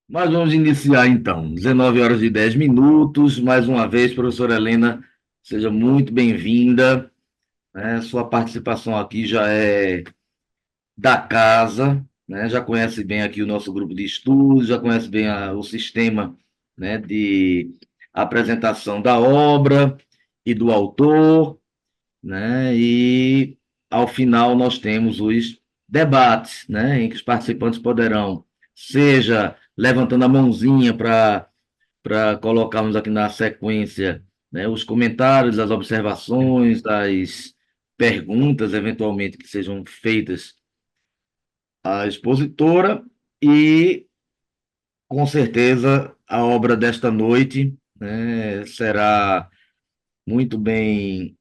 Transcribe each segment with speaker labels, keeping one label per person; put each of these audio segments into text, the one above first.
Speaker 1: Mas vamos iniciar então. 19 horas e 10 minutos. Mais uma vez, professora Helena, seja muito bem-vinda. Né? Sua participação aqui já é da casa, né? Já conhece bem aqui o nosso grupo de estudos, já conhece bem o sistema, né, de apresentação da obra e do autor, né? E ao final nós temos os debates, né, em que os participantes poderão, seja levantando a mãozinha para colocarmos aqui na sequência, né, os comentários, as observações, as perguntas eventualmente que sejam feitas à expositora e com certeza a obra desta noite, né, será muito bem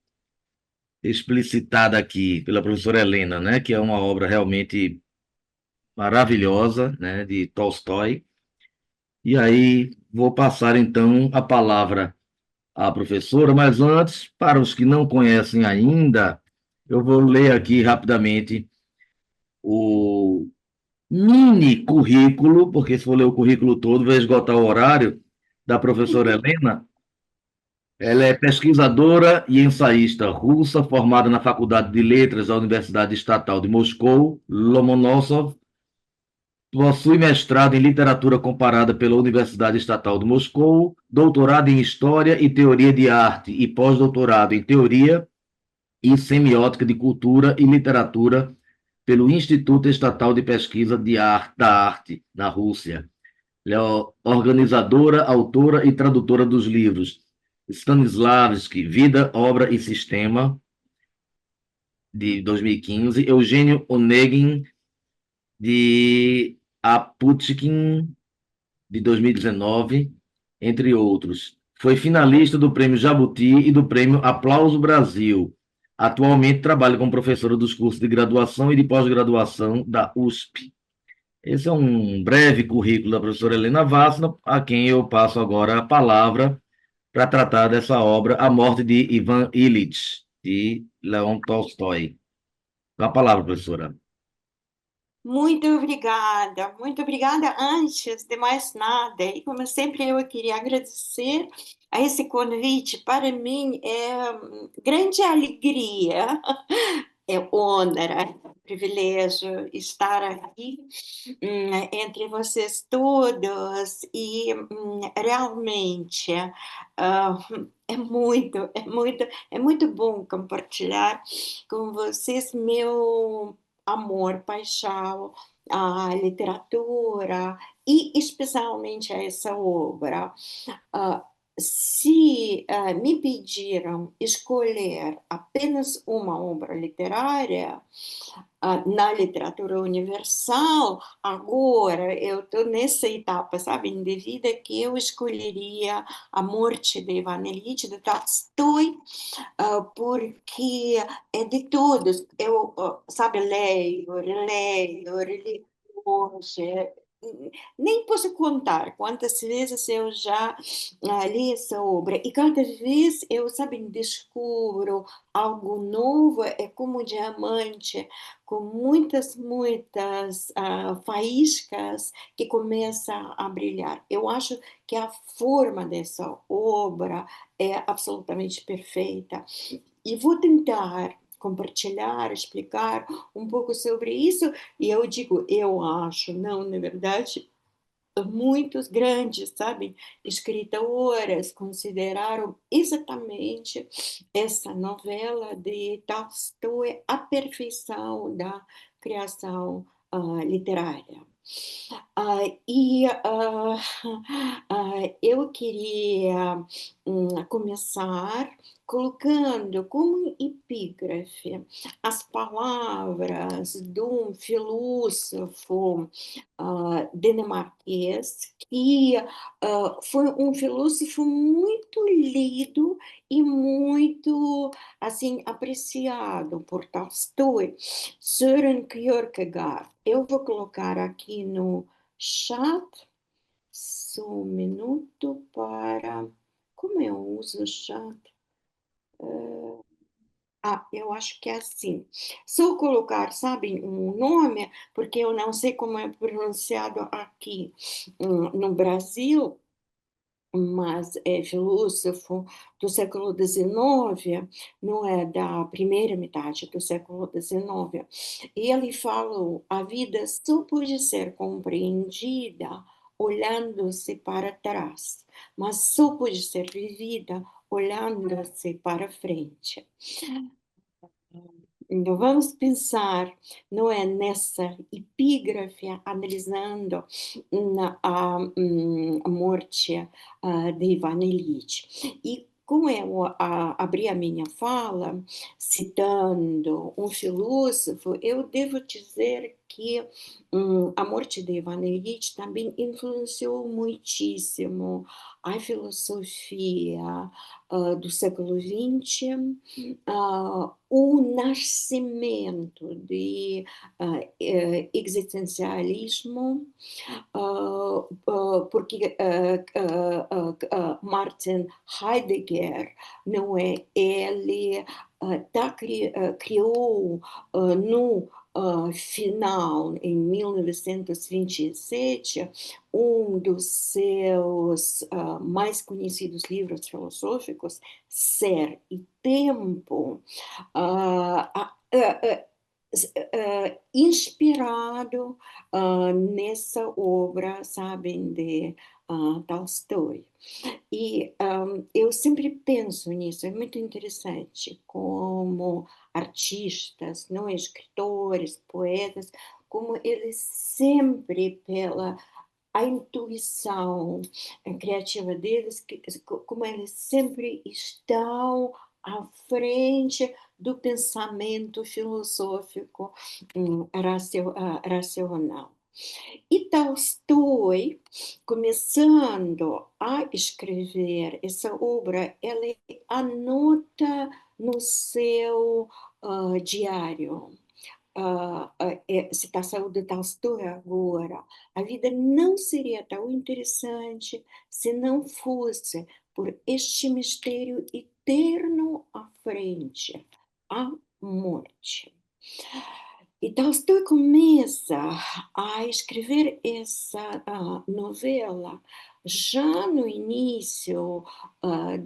Speaker 1: explicitada aqui pela professora Helena, né, que é uma obra realmente maravilhosa, né, de Tolstói. E aí vou passar então a palavra à professora, mas antes, para os que não conhecem ainda, eu vou ler aqui rapidamente o mini currículo, porque se for ler o currículo todo, vai esgotar o horário da professora Helena. Ela é pesquisadora e ensaísta russa, formada na Faculdade de Letras da Universidade Estatal de Moscou, Lomonosov. Possui mestrado em literatura comparada pela Universidade Estatal de Moscou, doutorado em História e Teoria de Arte e pós-doutorado em Teoria e Semiótica de Cultura e Literatura pelo Instituto Estatal de Pesquisa da Arte, na Rússia. Ela é organizadora, autora e tradutora dos livros Stanislavski, Vida, Obra e Sistema, de 2015, Eugênio Onegin, de Aputkin, de 2019, entre outros. Foi finalista do Prêmio Jabuti e do Prêmio Aplauso Brasil. Atualmente trabalha como professora dos cursos de graduação e de pós-graduação da USP. Esse é um breve currículo da professora Helena Vassna, a quem eu passo agora a palavra para tratar dessa obra, A Morte de Ivan Ilitch, de Leon Tolstói. Com a palavra, professora.
Speaker 2: Muito obrigada, muito obrigada. Antes de mais nada, e como sempre eu queria agradecer a esse convite. Para mim é grande alegria, é honra, é privilégio estar aqui entre vocês todos e realmente ah, é muito bom compartilhar com vocês meu amor, paixão, a literatura e especialmente a essa obra. Ah, Se me pediram escolher apenas uma obra literária, na literatura universal, agora eu estou nessa etapa, sabe, de vida que eu escolheria A Morte de Ivan Ilitch, de Tolstói, porque é de todos. Eu, sabe, leio, releio, releio hoje. Nem posso contar quantas vezes eu já li essa obra. E cada vez eu, sabe, descubro algo novo. É como um diamante, com muitas faíscas que começa a brilhar. Eu acho que a forma dessa obra é absolutamente perfeita. E vou tentar compartilhar, explicar um pouco sobre isso. E eu digo, eu acho, não, na verdade, muitos grandes, sabe, escritoras consideraram exatamente essa novela de Tolstói a perfeição da criação literária. Eu queria começar colocando como epígrafe as palavras de um filósofo dinamarquês que foi um filósofo muito lido e muito assim apreciado por Tolstói, Søren Kierkegaard. Eu vou colocar aqui no chat, só um minuto para. Como eu uso o chat? Eu acho que é assim. Só colocar, sabe, um nome, porque eu não sei como é pronunciado aqui no Brasil, mas é filósofo do século XIX, não é da primeira metade do século XIX. E ele falou: a vida só pode ser compreendida olhando-se para trás, mas só pode ser vivida olhando-se para frente. Então, vamos pensar, não é, nessa epígrafe, analisando a morte de Ivan Ilitch. E como eu abri a minha fala, citando um filósofo, eu devo dizer que a morte de Ivan Ilitch também influenciou muitíssimo a filosofia do século XX, o nascimento de existencialismo, porque Martin Heidegger, não é, ele criou no final, em 1927, um dos seus mais conhecidos livros filosóficos, Ser e Tempo, inspirado nessa obra, sabem, de Tolstói. E eu sempre penso nisso, é muito interessante como artistas, não escritores, poetas, como eles sempre, pela a intuição criativa deles, como eles sempre estão à frente do pensamento filosófico racional. E Tolstói, começando a escrever essa obra, ele anota no seu diário, citação de Tolstói agora, a vida não seria tão interessante se não fosse por este mistério eterno à frente, a morte. E Tolstói começa a escrever essa novela já no início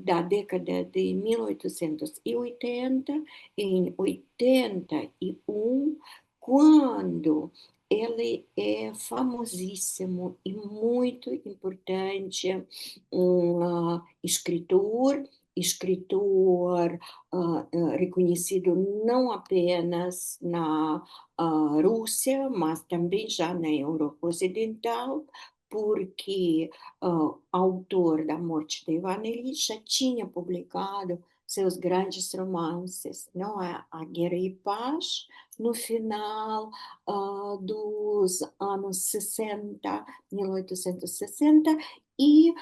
Speaker 2: da década de 1880, em 81, quando ele é famosíssimo e muito importante escritor reconhecido não apenas na Rússia, mas também já na Europa Ocidental, porque autor da Morte de Ivan Ilitch já tinha publicado seus grandes romances, não é? A Guerra e Paz, no final dos anos 60, 1860, e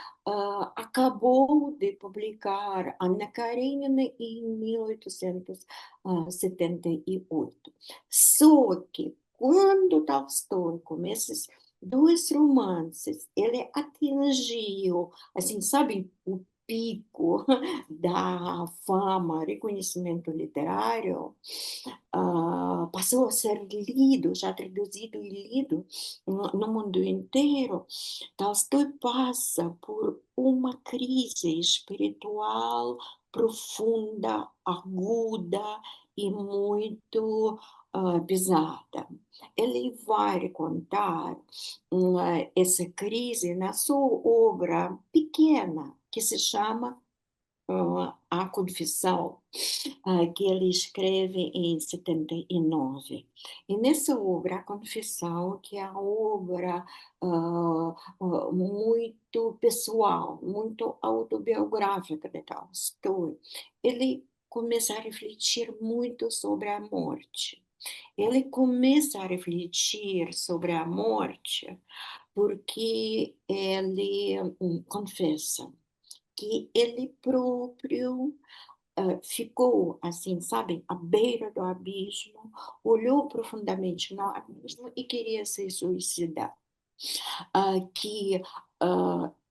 Speaker 2: acabou de publicar Anna Karenina em 1878. Só que quando Tolstói começa dois romances, ele atingiu, assim, sabe, o pico da fama, reconhecimento literário, passou a ser lido, já traduzido e lido no mundo inteiro. Tolstói passa por uma crise espiritual profunda, aguda e muito pesada. Ele vai contar essa crise na sua obra pequena, que se chama A Confissão, que ele escreve em 79. E nessa obra, A Confissão, que é a obra muito pessoal, muito autobiográfica de Tolstói, ele começa a refletir muito sobre a morte. Ele começa a refletir sobre a morte porque ele confessa que ele próprio ficou assim, sabe, à beira do abismo, olhou profundamente no abismo e queria se suicidar. Que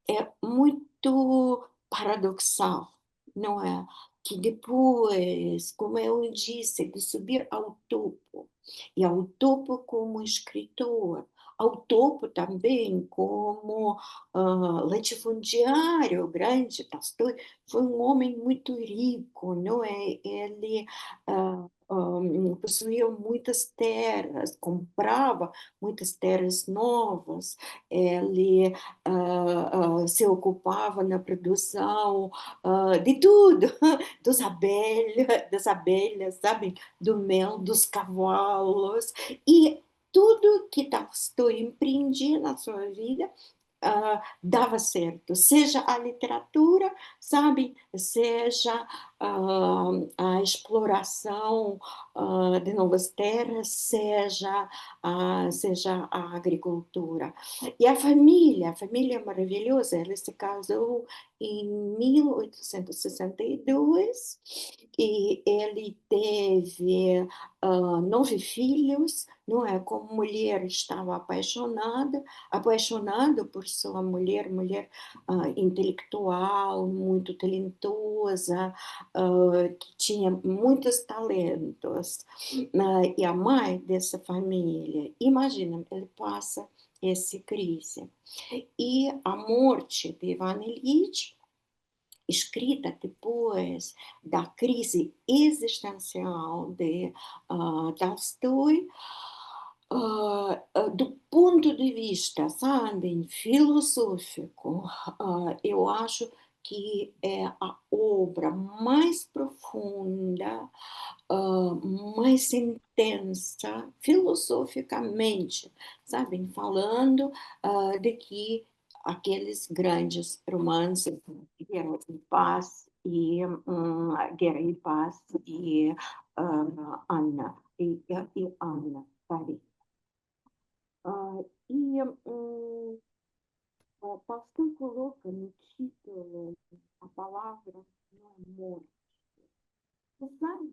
Speaker 2: é muito paradoxal, não é? que depois, como eu disse, de subir ao topo, e ao topo como escritor, ao topo também como latifundiário grande, Tolstói foi um homem muito rico, não é? Ele possuía muitas terras, comprava muitas terras novas, ele se ocupava na produção de tudo, das abelhas, sabe? Do mel, dos cavalos, e tudo que Tolstói empreendia na sua vida dava certo, seja a literatura, sabe, seja a exploração de novas terras, seja a agricultura. E a família é maravilhosa, ela se casou em 1862 e ele teve 9 filhos, não é? Como mulher estava apaixonado por sua mulher intelectual, muito talentosa, que tinha muitos talentos. E a mãe dessa família, imagina, ele passa essa crise. E a morte de Ivan Ilyich, escrita depois da crise existencial de Tolstói, do ponto de vista, sabe, filosófico, eu acho que é a obra mais profunda, mais intensa, filosoficamente, sabe, falando de que aqueles grandes romances, Guerra e Paz Guerra e Paz e Anna, e Anna, sabe? E Tolstói coloca no título a palavra não é morte. Você sabe,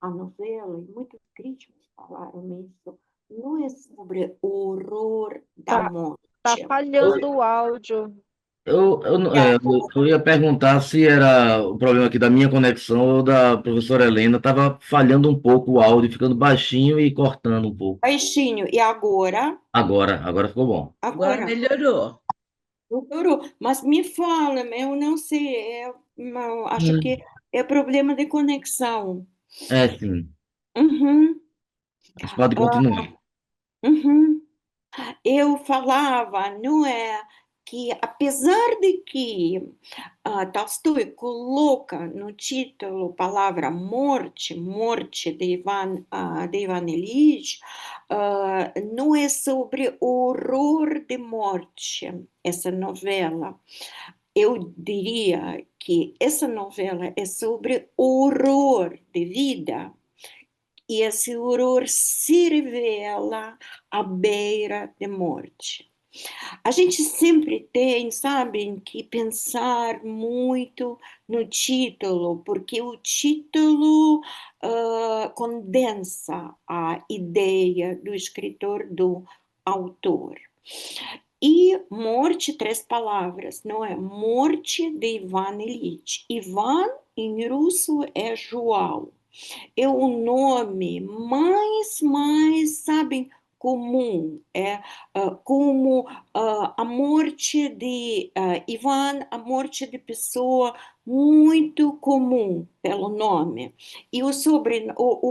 Speaker 2: a novela, e muitos críticos falaram isso, não é sobre o horror da
Speaker 3: Tá, tá
Speaker 2: morte.
Speaker 3: falhando o áudio.
Speaker 1: Eu ia perguntar se era o problema aqui da minha conexão ou da professora Helena. Estava falhando um pouco o áudio, ficando baixinho e cortando um pouco.
Speaker 2: Baixinho, e agora?
Speaker 1: Agora ficou bom.
Speaker 4: Agora
Speaker 2: Agora,
Speaker 4: melhorou.
Speaker 2: melhorou. Mas me fala, eu não sei, acho que é problema de conexão.
Speaker 1: É, sim.
Speaker 2: Uhum,
Speaker 1: Mas pode continuar.
Speaker 2: uhum. Eu falava, não é, que apesar de que Tolstói coloca no título a palavra morte, morte de Ivan Ilyich, não é sobre o horror de morte, essa novela. Eu diria que essa novela é sobre o horror de vida, e esse horror se revela à beira da morte. A gente sempre tem, sabem, que pensar muito no título, porque o título condensa a ideia do escritor, do autor. E morte, 3 palavras, não é? Morte de Ivan Ilyich. Ivan, em russo, é João. É o nome mais, sabem, comum. É como a morte de Ivan, a morte de pessoa muito comum pelo nome. E o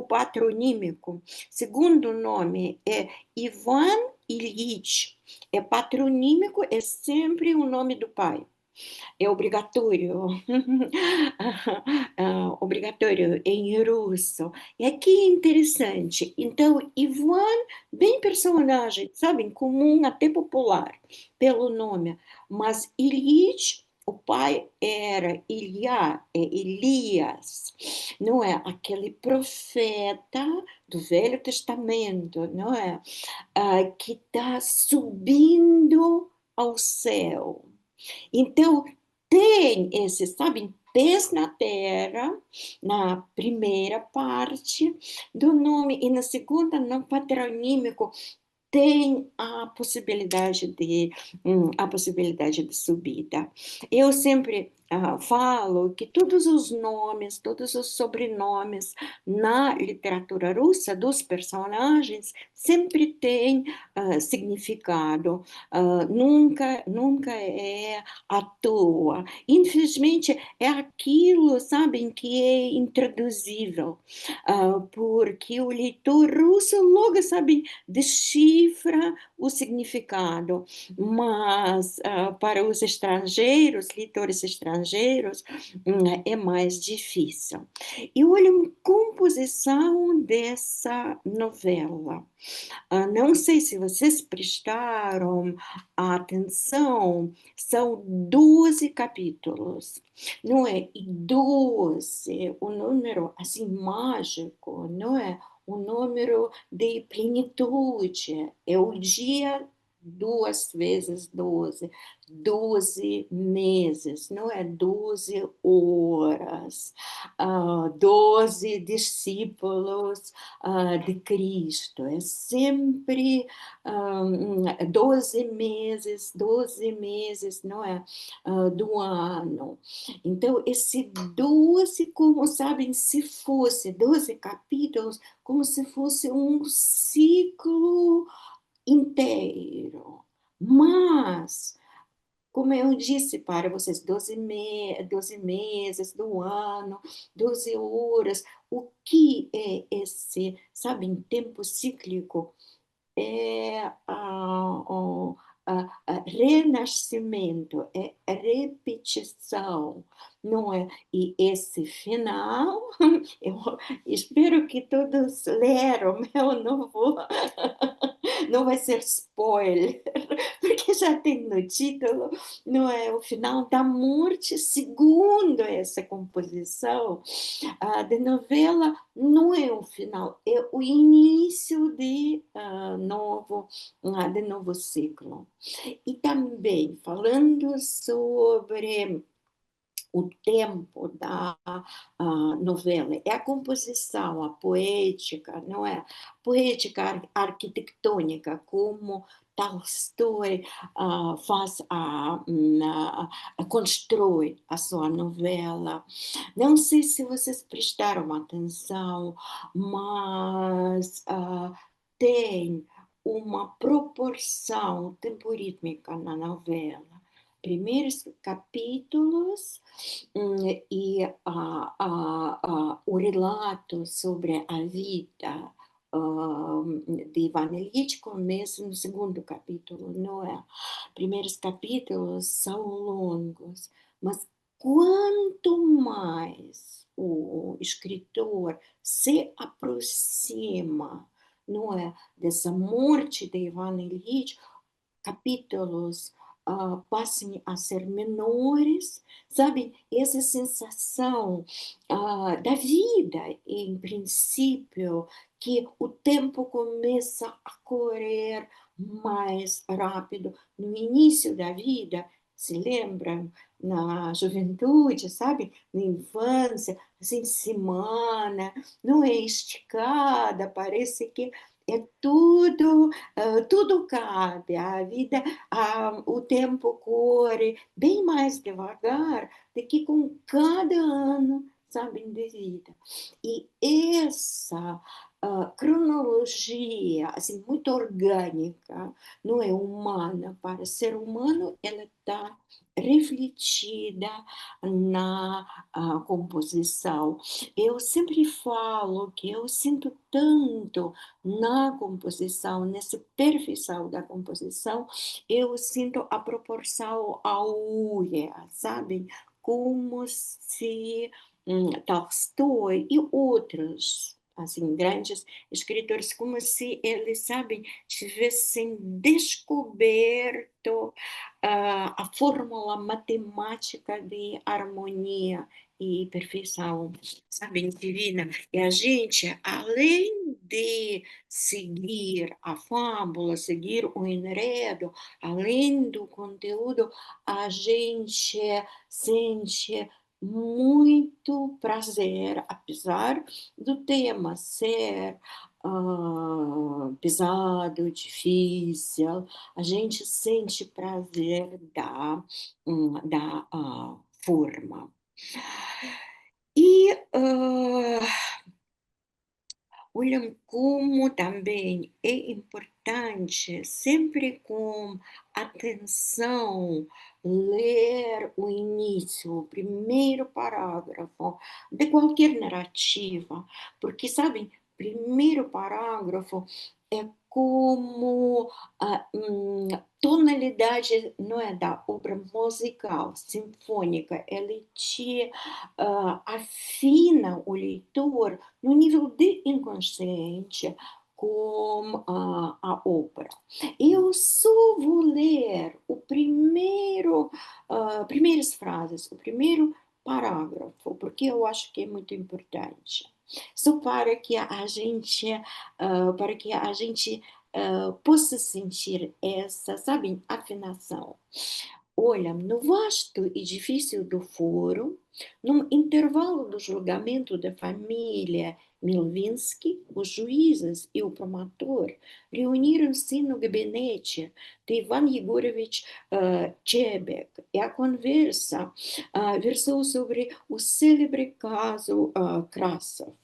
Speaker 2: patronímico, segundo nome, é Ivan Ilyich. É patronímico, é sempre o nome do pai. É obrigatório, obrigatório em russo. E aqui é interessante. Então, Ivan, bem personagem, sabem, comum, até popular, pelo nome. Mas Ilyich, o pai era Elias, não é? Aquele profeta do Velho Testamento, não é? Que está subindo ao céu. Então, tem esse, sabe, pés na terra, na primeira parte do nome, e na segunda, no patronímico, tem a possibilidade de subida. Eu sempre falo que todos os nomes, todos os sobrenomes na literatura russa dos personagens sempre têm significado, nunca é à toa. Infelizmente, é aquilo, sabem, que é intraduzível, porque o leitor russo logo, sabe, decifra o significado, mas para os estrangeiros, leitores estrangeiros, é mais difícil. E olha, a composição dessa novela. Não sei se vocês prestaram atenção, são 12 capítulos, não é? E 12, o número assim mágico, não é? O número de plenitude, é o dia duas vezes 12, 12 meses, não é? 12 horas, 12 discípulos de Cristo. É sempre 12 meses, não é? Do ano. Então, esse 12, como sabem, se fosse 12 capítulos, como se fosse um ciclo inteiro. Mas como eu disse para vocês, 12 meses do ano, 12 horas, o que é esse, sabe, em tempo cíclico? É renascimento, é repetição, não é? E esse final, eu espero que todos leram, eu não vou, não vai ser spoiler, porque já tem no título, não é? O final da morte, segundo essa composição de novela, não é o final, é o início de novo ciclo. E também, falando sobre o tempo da novela, é a composição, a poética, não é? Poética arquitetônica, como Tolstói constrói a sua novela. Não sei se vocês prestaram atenção, mas tem uma proporção temporítmica na novela. Primeiros capítulos e o relato sobre a vida de Ivan Ilyich começa no segundo capítulo, não é? Primeiros capítulos são longos, mas quanto mais o escritor se aproxima, não é, dessa morte de Ivan Ilyich, capítulos passem a ser menores, sabe? Essa sensação da vida, em princípio, que o tempo começa a correr mais rápido no início da vida, se lembram? Na juventude, sabe? Na infância, assim, semana, não é esticada, parece que é tudo cabe, a vida, o tempo corre bem mais devagar do que com cada ano, sabe, de vida. E essa cronologia, assim, muito orgânica, não é humana, para ser humano, ela está refletida na composição. Eu sempre falo que eu sinto tanto na composição, nessa perfeição da composição, eu sinto a proporção áurea, sabe? Como se Tolstói e outros assim grandes escritores, como se eles, sabem, tivessem descoberto a fórmula matemática de harmonia e perfeição, sabe, divina. E a gente, além de seguir a fábula, seguir o enredo, além do conteúdo, a gente sente muito prazer, apesar do tema ser pesado, difícil, a gente sente prazer da forma. E olham como também é importante, sempre com atenção, ler o início, o primeiro parágrafo de qualquer narrativa, porque, sabem, primeiro parágrafo é como tonalidade, não é, da obra musical, sinfônica, ele te afina o leitor no nível de inconsciente com a ópera. Eu só vou ler o primeiras frases, o primeiro parágrafo, porque eu acho que é muito importante. Só para que a gente possa sentir essa, sabe, afinação. Olha, no vasto edifício do foro, no intervalo do julgamento da família Milvinsky, os juízes e o promotor reuniram-se no gabinete de Ivan Yegorovich Chebek e a conversa versou sobre o célebre caso Krasov.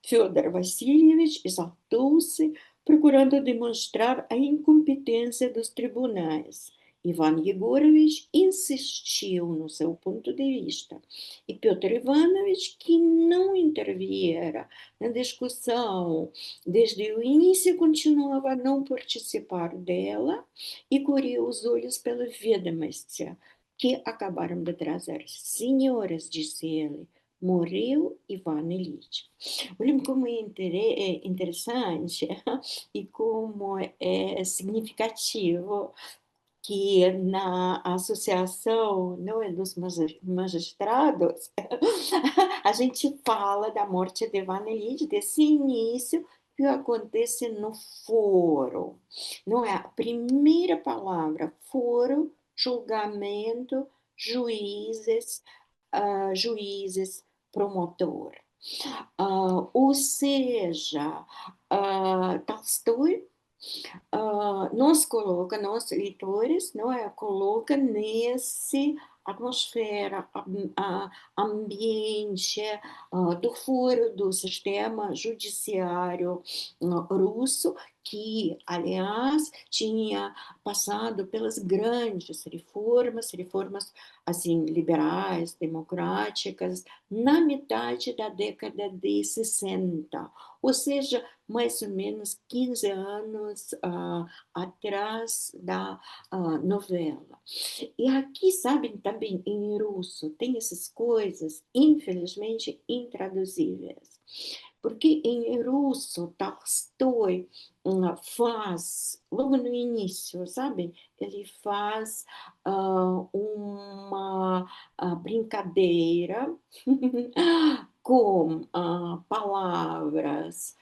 Speaker 2: Fyodor Vassilievich exaltou-se, procurando demonstrar a incompetência dos tribunais. Ivan Yegorovich insistiu no seu ponto de vista e Piotr Ivanovich, que não interviera na discussão desde o início, continuava a não participar dela e corria os olhos pela ведомости que acabaram de trazer. Senhoras, disse ele, morreu Ivan Ilyich. Olhem como é interessante e como é significativo que na associação, não é, dos magistrados, a gente fala da morte de Ivan Ilyich, desse início que acontece no foro. Não é? A primeira palavra, foro, julgamento, juízes, juízes, promotor. Ou seja, Tolstói nos coloca, nós leitores, não é? Coloca nesse atmosfera, ambiente do foro do sistema judiciário russo, que, aliás, tinha passado pelas grandes reformas assim, liberais, democráticas, na metade da década de 60, ou seja, mais ou menos 15 anos atrás da novela. E aqui, sabem, também em russo, tem essas coisas, infelizmente, intraduzíveis. Porque em russo, Tolstói faz, logo no início, sabe? Ele faz uma brincadeira com palavras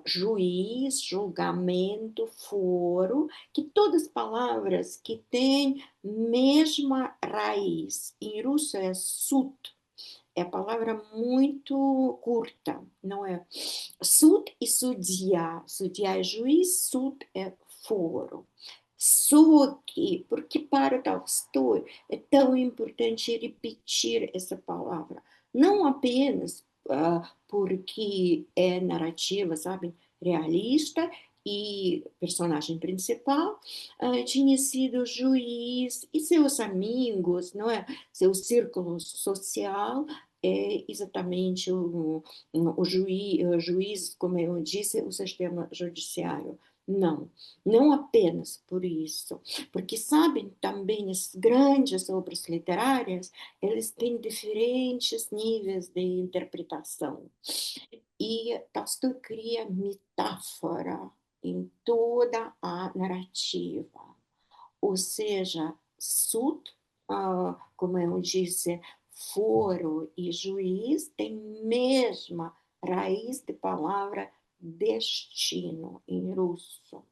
Speaker 2: juiz, julgamento, foro, que todas palavras que têm mesma raiz. Em russo é sud, é a palavra muito curta, não é? Sud e судья. Судья é juiz, sud é foro. Só que, porque para Tolstói é tão importante repetir essa palavra, não apenas porque é narrativa, sabe, realista e personagem principal tinha sido juiz e seus amigos, não é, seu círculo social é exatamente o juiz, como eu disse, o sistema judiciário. Não, não apenas por isso, porque sabem também as grandes obras literárias, eles têm diferentes níveis de interpretação. E Tolstói cria metáfora em toda a narrativa. Ou seja, sud, como eu disse, foro e juiz tem mesma raiz de palavra destino em russo.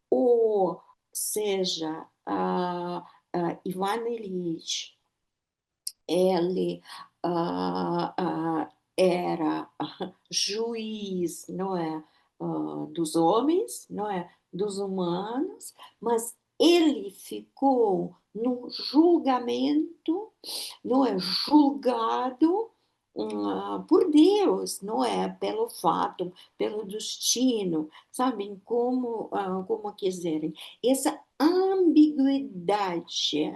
Speaker 2: Ou seja, Ivan Ilyich, ele era juiz, não é, dos homens, não é, dos humanos, mas ele ficou no julgamento, não é julgado por Deus, não é pelo fato, pelo destino, sabem como quiserem. Essa ambiguidade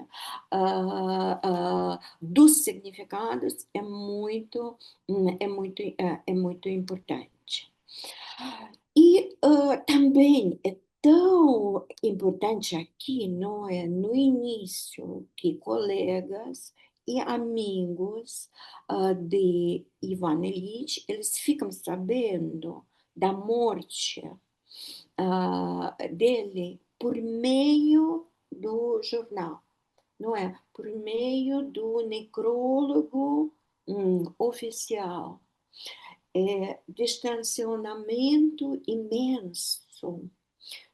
Speaker 2: dos significados é muito importante. E também é tão importante aqui, não é, no início, que colegas e amigos de Ivan Ilitch, eles ficam sabendo da morte dele por meio do jornal, não é? Por meio do necrólogo oficial. Distanciamento imenso,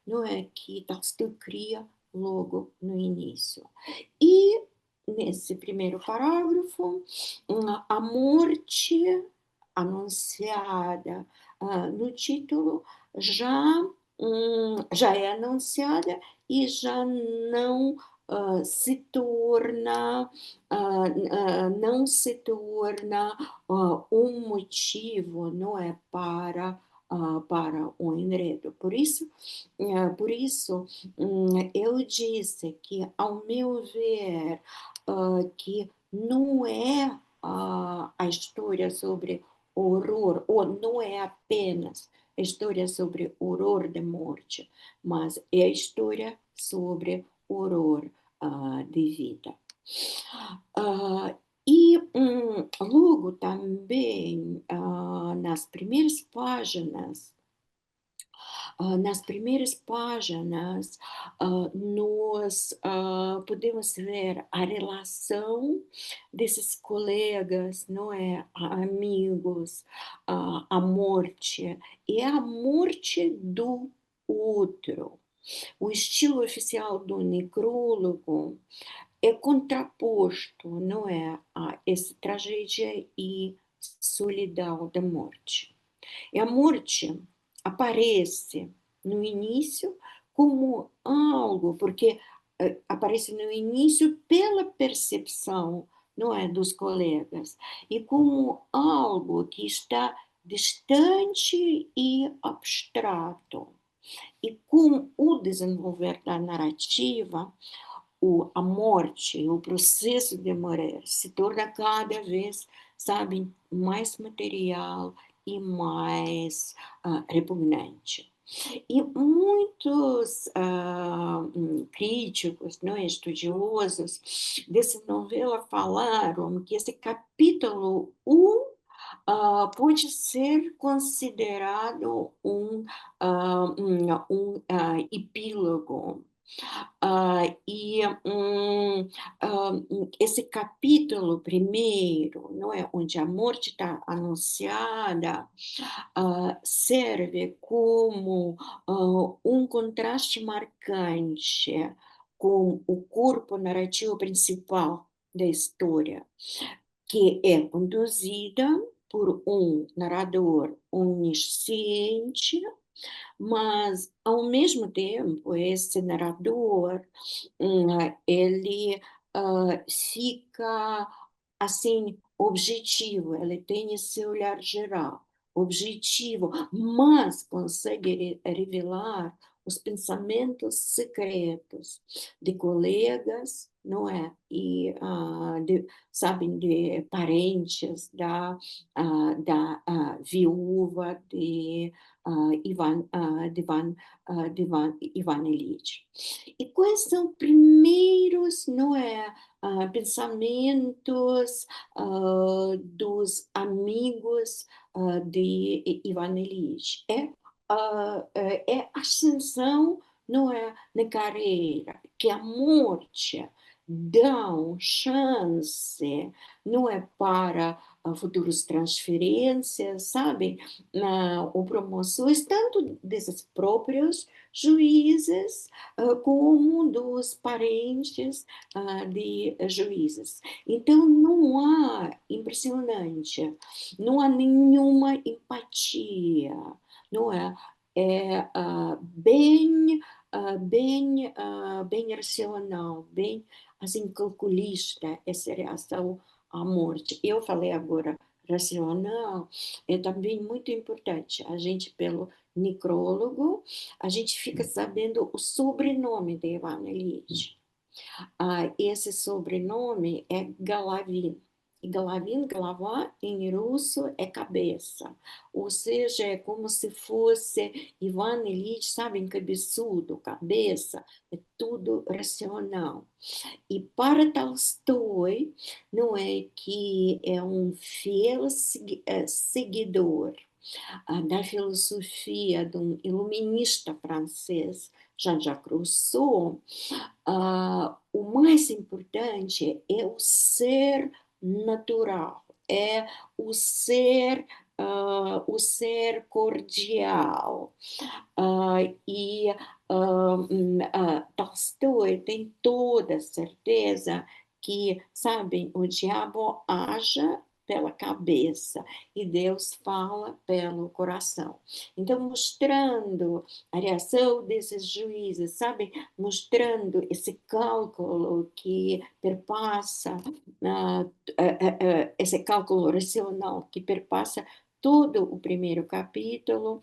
Speaker 2: não é, que Tolstói cria logo no início. E nesse primeiro parágrafo, a morte anunciada no título já é anunciada e já não se torna um motivo, não é, para o enredo. Por isso eu disse que, ao meu ver, que não é a história sobre horror, ou não é apenas a história sobre horror de morte, mas é a história sobre horror de vida. E logo também nas primeiras páginas, nós podemos ver a relação desses colegas, não é, amigos, a morte, e a morte do outro. O estilo oficial do necrólogo é contraposto, não é, a essa tragédia e solidão da morte. E a morte aparece no início como algo, porque aparece no início pela percepção, não é, dos colegas, e como algo que está distante e abstrato. E com o desenvolver da narrativa, a morte, o processo de morrer, se torna cada vez, sabem, mais material e mais repugnante. E muitos críticos, não, estudiosos dessa novela falaram que esse capítulo 1 pode ser considerado um epílogo. Esse capítulo primeiro, não é, onde a morte está anunciada, serve como um contraste marcante com o corpo narrativo principal da história, que é conduzida por um narrador onisciente, mas, ao mesmo tempo, esse narrador, ele fica, assim, objetivo, ele tem esse olhar geral, objetivo, mas consegue revelar os pensamentos secretos de colegas, não é? E, sabem, de parentes da viúva de Ivan Ilitch. E quais são primeiros, não é, pensamentos dos amigos de Ivan Ilitch? É a ascensão, não é, na carreira, que a morte dá chance, não é, para futuras transferências, sabem, ou promoções, tanto desses próprios juízes como dos parentes de juízes. Então, não há, impressionante, não há nenhuma empatia, não é? É bem bem racional, bem assim, calculista, essa reação à morte. Eu falei agora racional, é também muito importante. A gente, pelo necrólogo, a gente fica sabendo o sobrenome de Ivan Ilyich. Esse sobrenome é Galavin. E Galavin, Galava, em russo, é cabeça. Ou seja, é como se fosse Ivan Ilyich, sabem, cabeçudo, cabeça, é tudo racional. E para Tolstói, não é que é um fiel seguidor da filosofia de um iluminista francês, Jean-Jacques Rousseau. O mais importante é o ser natural, é o ser cordial. E Tolstói tem toda certeza que, sabem, o diabo age pela cabeça e Deus fala pelo coração. Então, mostrando a reação desses juízes, sabe? Mostrando esse cálculo que perpassa, esse cálculo racional que perpassa todo o primeiro capítulo,